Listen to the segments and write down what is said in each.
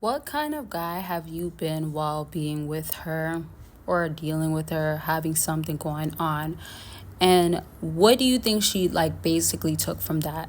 What kind of guy have you been while being with her or dealing with her, having something going on? And what do you think she basically took from that?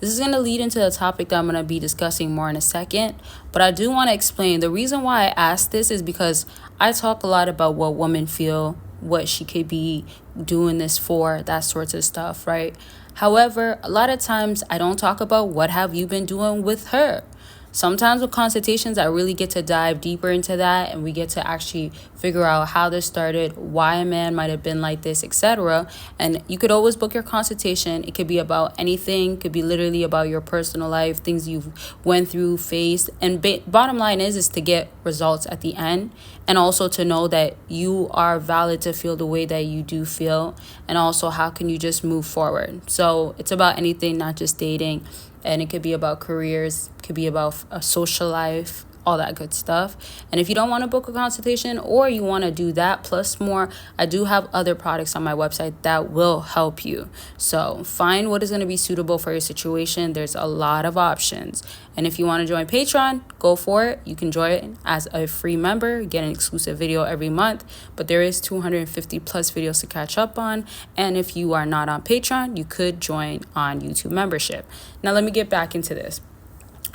This is going to lead into a topic that I'm going to be discussing more in a second, but I do want to explain the reason why I asked this is because I talk a lot about what women feel, what she could be doing this for, that sorts of stuff, right? However, a lot of times I don't talk about what have you been doing with her. Sometimes with consultations, I really get to dive deeper into that and we get to actually figure out how this started, why a man might have been like this, etc. And you could always book your consultation. It could be about anything, it could be literally about your personal life, things you've went through, faced. And bottom line is to get results at the end, and also to know that you are valid to feel the way that you do feel, and also how can you just move forward. So it's about anything, not just dating. And it could be about careers, could be about a social life, all that good stuff. And if you don't want to book a consultation or you want to do that plus more, I do have other products on my website that will help you. So find what is going to be suitable for your situation. There's a lot of options. And if you want to join Patreon, go for it. You can join as a free member, get an exclusive video every month, but there is 250 plus videos to catch up on. And if you are not on Patreon, you could join on YouTube membership. Now let me get back into this.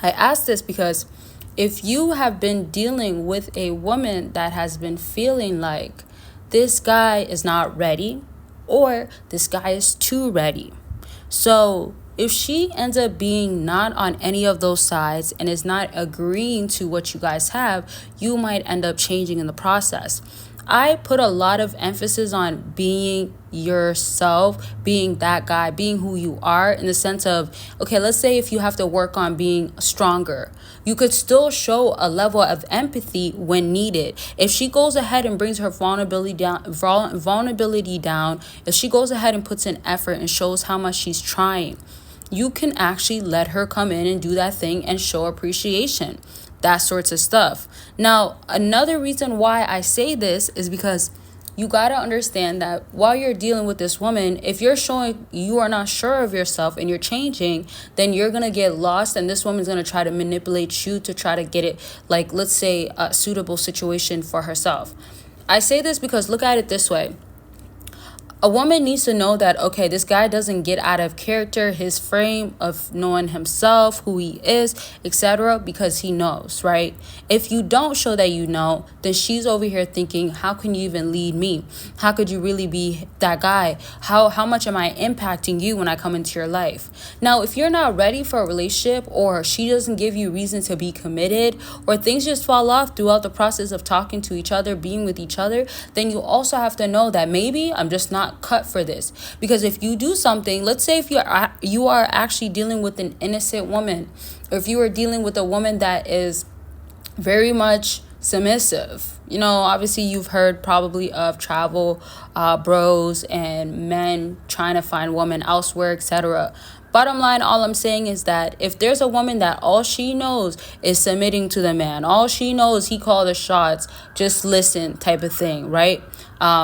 I asked this because if you have been dealing with a woman that has been feeling like this guy is not ready or this guy is too ready. So if she ends up being not on any of those sides and is not agreeing to what you guys have, you might end up changing in the process. I put a lot of emphasis on being yourself, being that guy, being who you are, in the sense of, okay, let's say if you have to work on being stronger, you could still show a level of empathy when needed. If she goes ahead and brings her vulnerability down, if she goes ahead and puts in effort and shows how much she's trying, you can actually let her come in and do that thing and show appreciation. That sorts of stuff. Now, another reason why I say this is because you got to understand that while you're dealing with this woman, if you're showing you are not sure of yourself and you're changing, then you're going to get lost, and this woman's going to try to manipulate you to try to get it, let's say, a suitable situation for herself. I say this because look at it this way. A woman needs to know that, okay, this guy doesn't get out of character, his frame of knowing himself, who he is, etc., because he knows, right? If you don't show that you know, then she's over here thinking, how can you even lead me? How could you really be that guy? How much am I impacting you when I come into your life? Now, if you're not ready for a relationship, or she doesn't give you reason to be committed, or things just fall off throughout the process of talking to each other, being with each other, then you also have to know that maybe I'm just not cut for this. Because if you do something, let's say if you are actually dealing with an innocent woman, or if you are dealing with a woman that is very much submissive, obviously you've heard probably of travel bros and men trying to find women elsewhere, etc. Bottom line, all I'm saying is that if there's a woman that all she knows is submitting to the man, all she knows he called the shots, just listen type of thing, right?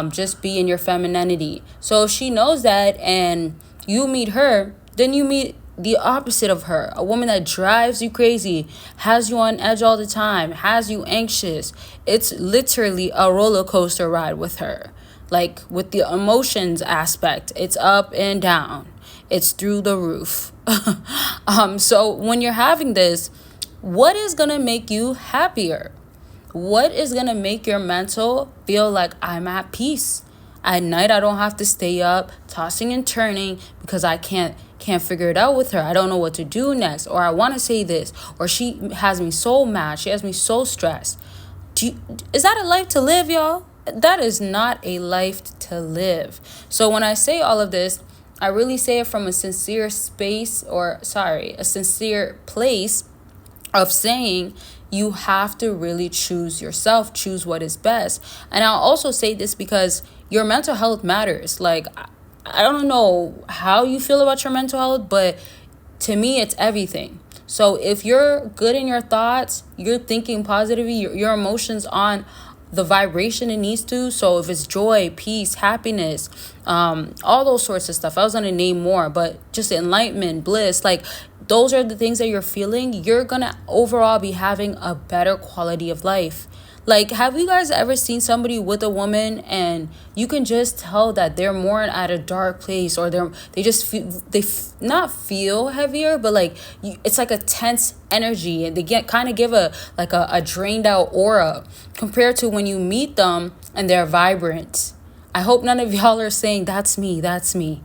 Just be in your femininity. So if she knows that and you meet her, then you meet the opposite of her, a woman that drives you crazy, has you on edge all the time, has you anxious. It's literally a roller coaster ride with her. Like with the emotions aspect, it's up and down. It's through the roof. So when you're having this, what is going to make you happier? What is going to make your mental feel like I'm at peace? At night, I don't have to stay up tossing and turning because I can't figure it out with her. I don't know what to do next, or I want to say this, or she has me so mad. She has me so stressed. Is that a life to live, y'all? That is not a life to live. So when I say all of this, I really say it from a sincere a sincere place of saying you have to really choose yourself, choose what is best. And I'll also say this because your mental health matters. I don't know how you feel about your mental health, but to me, it's everything. So if you're good in your thoughts, you're thinking positively, your emotions on the vibration it needs to. So if it's joy, peace, happiness, all those sorts of stuff. I was going to name more, but just enlightenment, bliss, those are the things that you're feeling, you're gonna overall be having a better quality of life. Like, have you guys ever seen somebody with a woman and you can just tell that they're more at a dark place, or they just feel, not feel heavier, but like it's like a tense energy, and they get kind of give a like a drained out aura compared to when you meet them and they're vibrant. I hope none of y'all are saying that's me, that's me.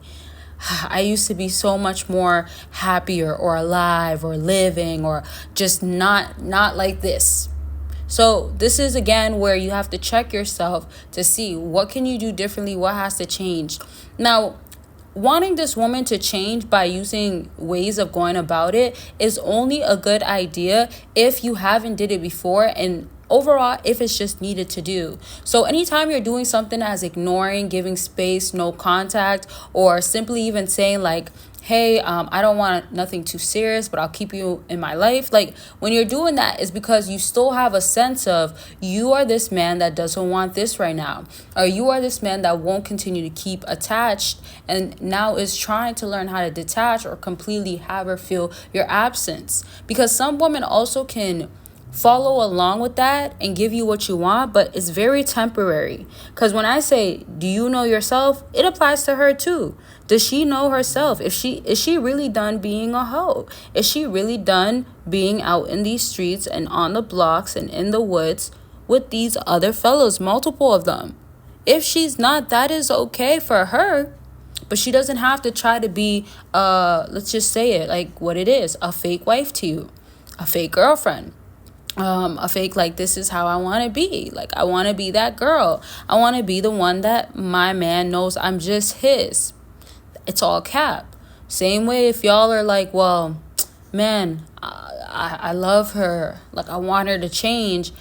I used to be so much more happier or alive or living or just not like this. So this is again where you have to check yourself to see what can you do differently, what has to change. Now, wanting this woman to change by using ways of going about it is only a good idea if you haven't did it before, and overall if it's just needed to do. So anytime you're doing something as ignoring, giving space, no contact, or simply even saying like, hey, I don't want nothing too serious, but I'll keep you in my life. Like, when you're doing that, is because you still have a sense of you are this man that doesn't want this right now, or you are this man that won't continue to keep attached and now is trying to learn how to detach or completely have her feel your absence. Because some women also can follow along with that and give you what you want, but it's very temporary. Because when I say, do you know yourself, it applies to her too. Does she know herself? Is she really done being a hoe? Is she really done being out in these streets and on the blocks and in the woods with these other fellows, multiple of them? If she's not, that is okay for her. But she doesn't have to try to be, let's just say it like what it is, a fake wife to you, a fake girlfriend. A fake, like, this is how I want to be. Like, I want to be that girl. I want to be the one that my man knows I'm just his. It's all cap. Same way if y'all are like, well, man, I love her. Like, I want her to change.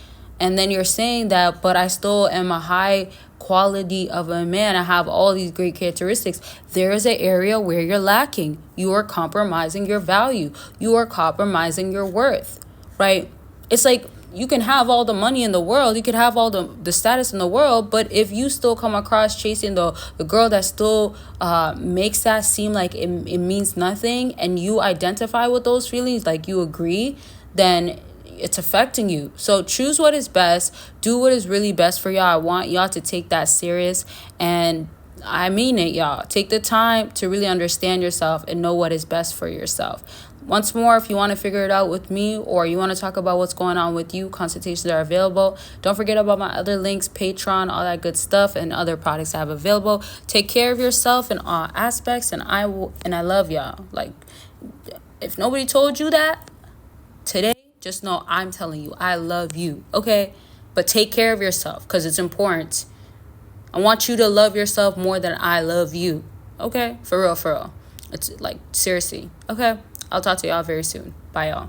And then you're saying that, but I still am a high quality of a man. I have all these great characteristics. There is an area where you're lacking. You are compromising your value. You are compromising your worth, right? It's like you can have all the money in the world, you could have all the status in the world, but if you still come across chasing the girl that still makes that seem like it means nothing, and you identify with those feelings, like you agree, then it's affecting you. So choose what is best, do what is really best for y'all. I want y'all to take that serious, and I mean it, y'all. Take the time to really understand yourself and know what is best for yourself. Once more, if you want to figure it out with me, or you want to talk about what's going on with you, consultations are available. Don't forget about my other links, Patreon, all that good stuff, and other products I have available. Take care of yourself in all aspects, and I love y'all. Like, if nobody told you that today, just know I'm telling you, I love you, okay? But take care of yourself, because it's important. I want you to love yourself more than I love you, okay? For real, for real. It's like, seriously, okay? I'll talk to y'all very soon. Bye, y'all.